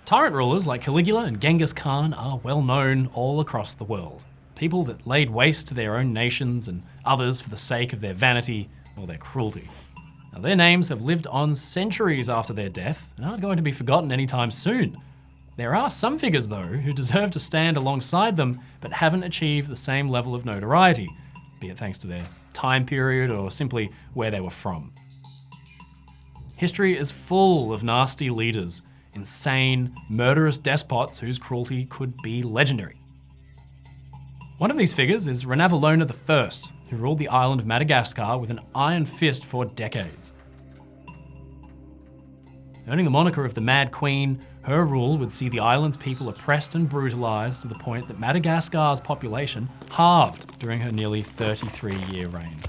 Tyrant rulers like Caligula and Genghis Khan are well known all across the world. People that laid waste to their own nations and others for the sake of their vanity or their cruelty. Now, their names have lived on centuries after their death and aren't going to be forgotten anytime soon. There are some figures, though, who deserve to stand alongside them but haven't achieved the same level of notoriety, be it thanks to their time period or simply where they were from. History is full of nasty leaders, insane, murderous despots whose cruelty could be legendary. One of these figures is Ranavalona I, who ruled the island of Madagascar with an iron fist for decades. Earning the moniker of the Mad Queen, her rule would see the island's people oppressed and brutalised to the point that Madagascar's population halved during her nearly 33-year reign.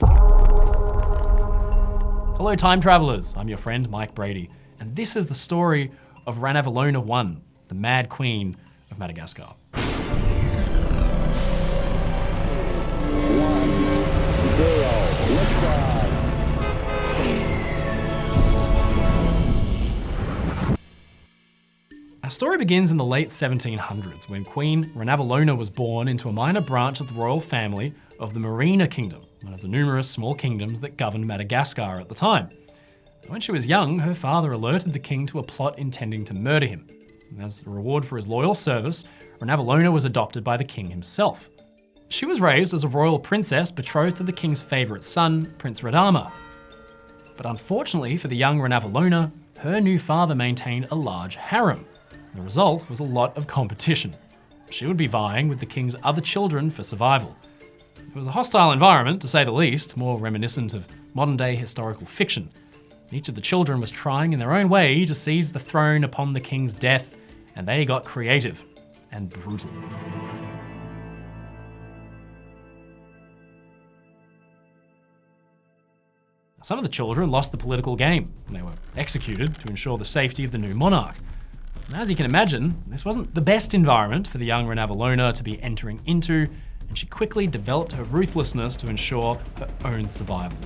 Hello time travellers, I'm your friend Mike Brady, and this is the story of Ranavalona I, the Mad Queen of Madagascar. Our story begins in the late 1700s when Queen Ranavalona was born into a minor branch of the royal family of the Marina Kingdom, one of the numerous small kingdoms that governed Madagascar at the time. When she was young, her father alerted the king to a plot intending to murder him. As a reward for his loyal service, Ranavalona was adopted by the king himself. She was raised as a royal princess betrothed to the king's favourite son, Prince Radama. But unfortunately for the young Ranavalona, her new father maintained a large harem. The result was a lot of competition. She would be vying with the king's other children for survival. It was a hostile environment, to say the least, more reminiscent of modern-day historical fiction. Each of the children was trying in their own way to seize the throne upon the king's death, and they got creative and brutal. Some of the children lost the political game, and they were executed to ensure the safety of the new monarch. And as you can imagine, this wasn't the best environment for the young Ranavalona to be entering into, and she quickly developed her ruthlessness to ensure her own survival.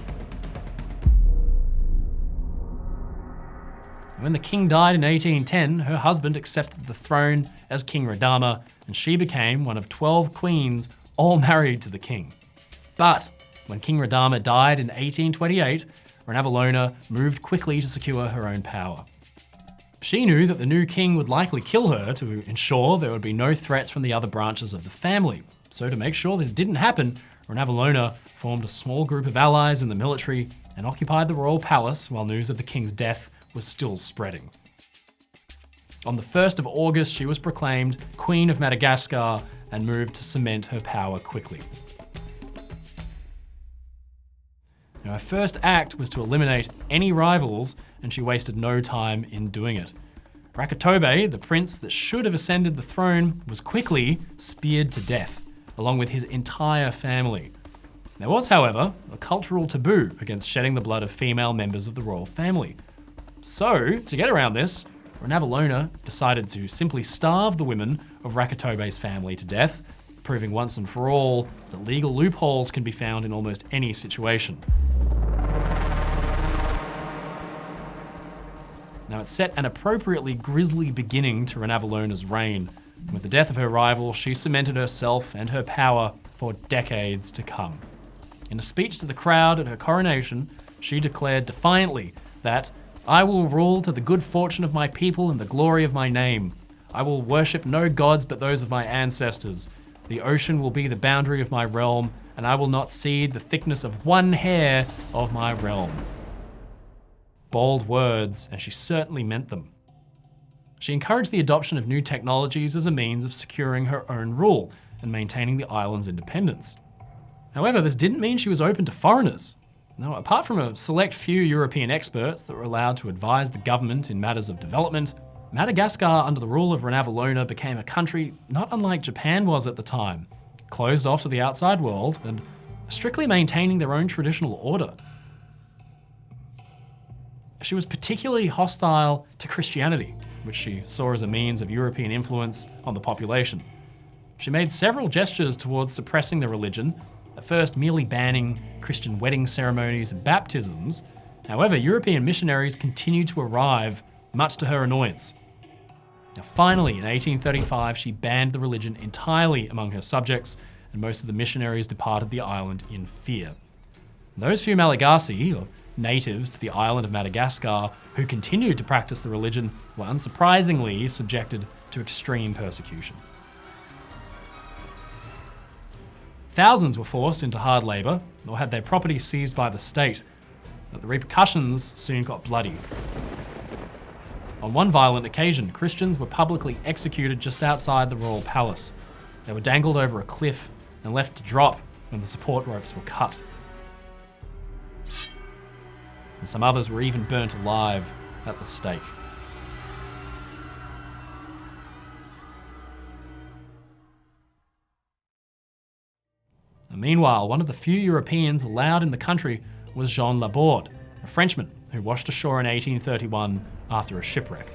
When the king died in 1810, her husband accepted the throne as King Radama, and she became one of 12 queens, all married to the king. But when King Radama died in 1828, Ranavalona moved quickly to secure her own power. She knew that the new king would likely kill her to ensure there would be no threats from the other branches of the family. So to make sure this didn't happen, Ranavalona formed a small group of allies in the military and occupied the royal palace while news of the king's death was still spreading. On the 1st of August, she was proclaimed Queen of Madagascar and moved to cement her power quickly. Now, her first act was to eliminate any rivals, and she wasted no time in doing it. Rakatobe, the prince that should have ascended the throne, was quickly speared to death, along with his entire family. There was, however, a cultural taboo against shedding the blood of female members of the royal family. So, to get around this, Ranavalona decided to simply starve the women of Rakatobe's family to death, proving once and for all that legal loopholes can be found in almost any situation. Now, it set an appropriately grisly beginning to Ranavalona's reign. With the death of her rival, she cemented herself and her power for decades to come. In a speech to the crowd at her coronation, she declared defiantly that "I will rule to the good fortune of my people and the glory of my name. I will worship no gods but those of my ancestors. The ocean will be the boundary of my realm, and I will not cede the thickness of one hair of my realm." Bold words, and she certainly meant them. She encouraged the adoption of new technologies as a means of securing her own rule and maintaining the island's independence. However, this didn't mean she was open to foreigners. Now, apart from a select few European experts that were allowed to advise the government in matters of development, Madagascar under the rule of Ranavalona became a country not unlike Japan was at the time, closed off to the outside world and strictly maintaining their own traditional order. She was particularly hostile to Christianity, which she saw as a means of European influence on the population. She made several gestures towards suppressing the religion, at first merely banning Christian wedding ceremonies and baptisms. However, European missionaries continued to arrive, much to her annoyance. Now, finally, in 1835, she banned the religion entirely among her subjects, and most of the missionaries departed the island in fear. And those few Malagasy, or natives to the island of Madagascar, who continued to practice the religion were unsurprisingly subjected to extreme persecution. Thousands were forced into hard labour, or had their property seized by the state, but the repercussions soon got bloody. On one violent occasion, Christians were publicly executed just outside the royal palace. They were dangled over a cliff and left to drop when the support ropes were cut. And some others were even burnt alive at the stake. And meanwhile, one of the few Europeans allowed in the country was Jean Laborde, a Frenchman who washed ashore in 1831 after a shipwreck.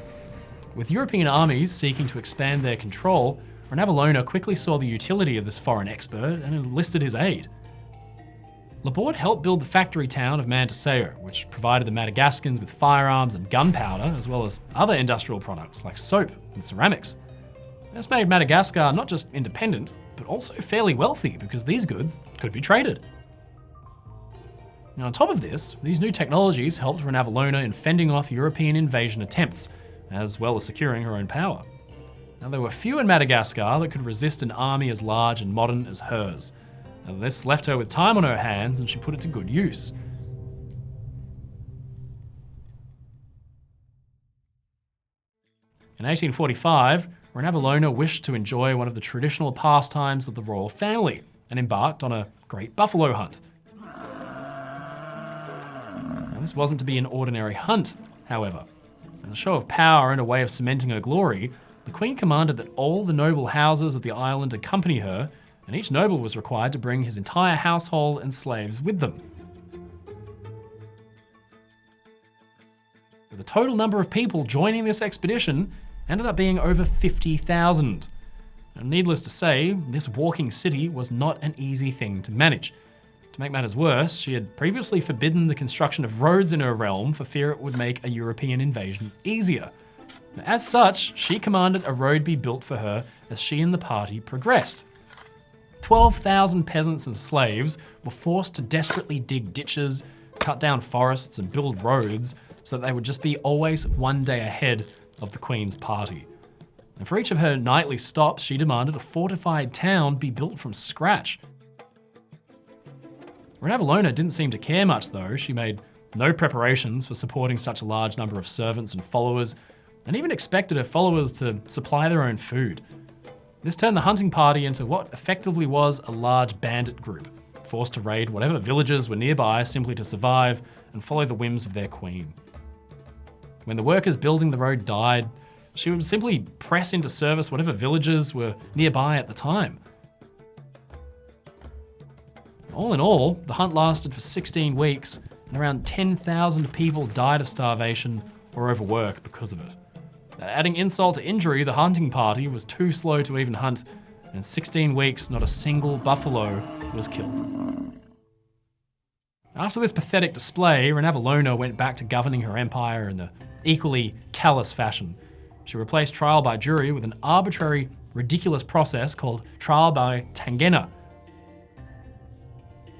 With European armies seeking to expand their control, Ranavalona quickly saw the utility of this foreign expert and enlisted his aid. Laborde helped build the factory town of Mantaseo, which provided the Madagascans with firearms and gunpowder, as well as other industrial products like soap and ceramics. This made Madagascar not just independent, but also fairly wealthy because these goods could be traded. Now, on top of this, these new technologies helped Ranavalona in fending off European invasion attempts, as well as securing her own power. Now, there were few in Madagascar that could resist an army as large and modern as hers. Now, this left her with time on her hands, and she put it to good use. In 1845, Ranavalona wished to enjoy one of the traditional pastimes of the royal family and embarked on a great buffalo hunt. Now, this wasn't to be an ordinary hunt, however. As a show of power and a way of cementing her glory, the Queen commanded that all the noble houses of the island accompany her, and each noble was required to bring his entire household and slaves with them. The total number of people joining this expedition ended up being over 50,000. And needless to say, this walking city was not an easy thing to manage. To make matters worse, she had previously forbidden the construction of roads in her realm for fear it would make a European invasion easier. As such, she commanded a road be built for her as she and the party progressed. 12,000 peasants and slaves were forced to desperately dig ditches, cut down forests and build roads so that they would just be always one day ahead of the Queen's party. And for each of her nightly stops, she demanded a fortified town be built from scratch. Ranavalona didn't seem to care much though. She made no preparations for supporting such a large number of servants and followers, and even expected her followers to supply their own food. This turned the hunting party into what effectively was a large bandit group, forced to raid whatever villages were nearby simply to survive and follow the whims of their queen. When the workers building the road died, she would simply press into service whatever villages were nearby at the time. All in all, the hunt lasted for 16 weeks, and around 10,000 people died of starvation or overwork because of it. Adding insult to injury, the hunting party was too slow to even hunt, and in 16 weeks, not a single buffalo was killed. After this pathetic display, Ranavalona went back to governing her empire in the equally callous fashion. She replaced trial by jury with an arbitrary, ridiculous process called trial by tangena.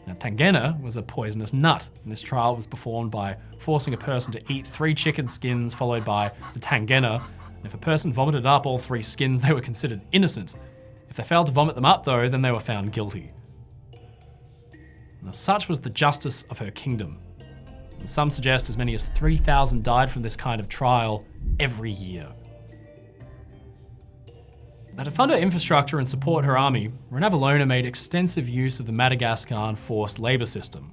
Now, tangena was a poisonous nut, and this trial was performed by forcing a person to eat 3 chicken skins followed by the tangena. And if a person vomited up all 3 skins, they were considered innocent. If they failed to vomit them up though, then they were found guilty. Now, such was the justice of her kingdom. And some suggest as many as 3,000 died from this kind of trial every year. Now, to fund her infrastructure and support her army, Ranavalona made extensive use of the Madagascar forced labour system.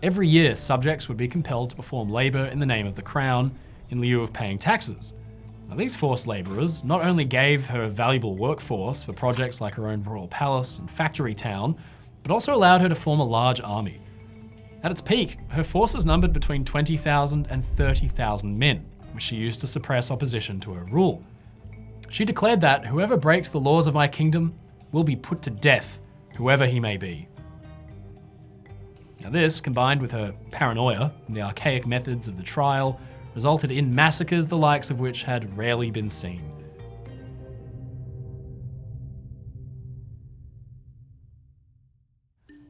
Every year, subjects would be compelled to perform labour in the name of the crown in lieu of paying taxes. Now, these forced labourers not only gave her a valuable workforce for projects like her own royal palace and factory town, but also allowed her to form a large army. At its peak, her forces numbered between 20,000 and 30,000 men, which she used to suppress opposition to her rule. She declared that whoever breaks the laws of my kingdom will be put to death, whoever he may be. Now this, combined with her paranoia and the archaic methods of the trial, resulted in massacres the likes of which had rarely been seen.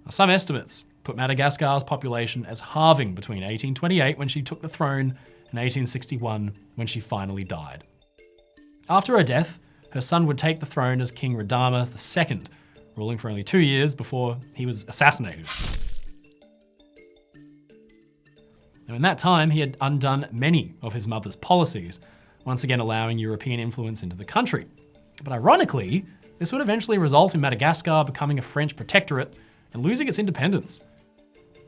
Some estimates put Madagascar's population as halving between 1828, when she took the throne, and 1861, when she finally died. After her death, her son would take the throne as King Radama II, ruling for only 2 years before he was assassinated. Now, in that time, he had undone many of his mother's policies, once again allowing European influence into the country. But ironically, this would eventually result in Madagascar becoming a French protectorate and losing its independence.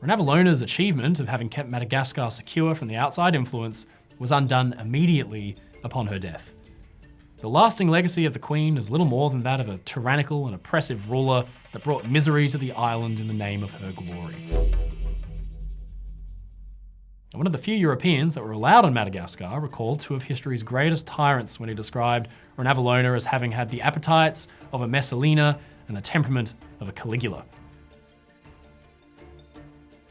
Renavallona's achievement of having kept Madagascar secure from the outside influence was undone immediately upon her death. The lasting legacy of the Queen is little more than that of a tyrannical and oppressive ruler that brought misery to the island in the name of her glory. One of the few Europeans that were allowed on Madagascar recalled two of history's greatest tyrants when he described Renavallona as having had the appetites of a Messalina and the temperament of a Caligula.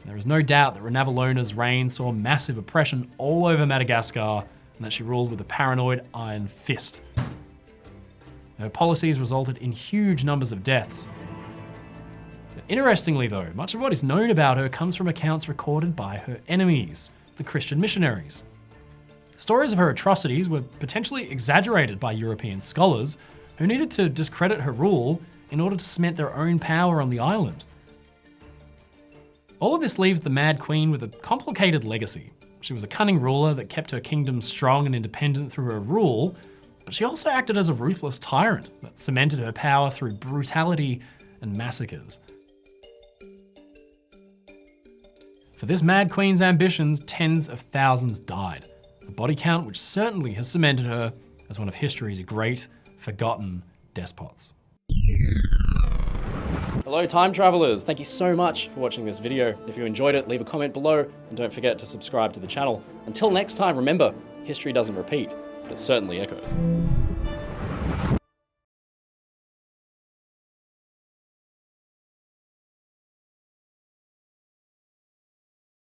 There is no doubt that Renavallona's reign saw massive oppression all over Madagascar, and that she ruled with a paranoid iron fist. Her policies resulted in huge numbers of deaths. But interestingly though, much of what is known about her comes from accounts recorded by her enemies, the Christian missionaries. Stories of her atrocities were potentially exaggerated by European scholars who needed to discredit her rule in order to cement their own power on the island. All of this leaves the Mad Queen with a complicated legacy. She was a cunning ruler that kept her kingdom strong and independent through her rule, but she also acted as a ruthless tyrant that cemented her power through brutality and massacres. For this Mad Queen's ambitions, tens of thousands died, a body count which certainly has cemented her as one of history's great, forgotten despots. Hello time travelers, thank you so much for watching this video. If you enjoyed it, leave a comment below and don't forget to subscribe to the channel. Until next time, remember, history doesn't repeat, but it certainly echoes.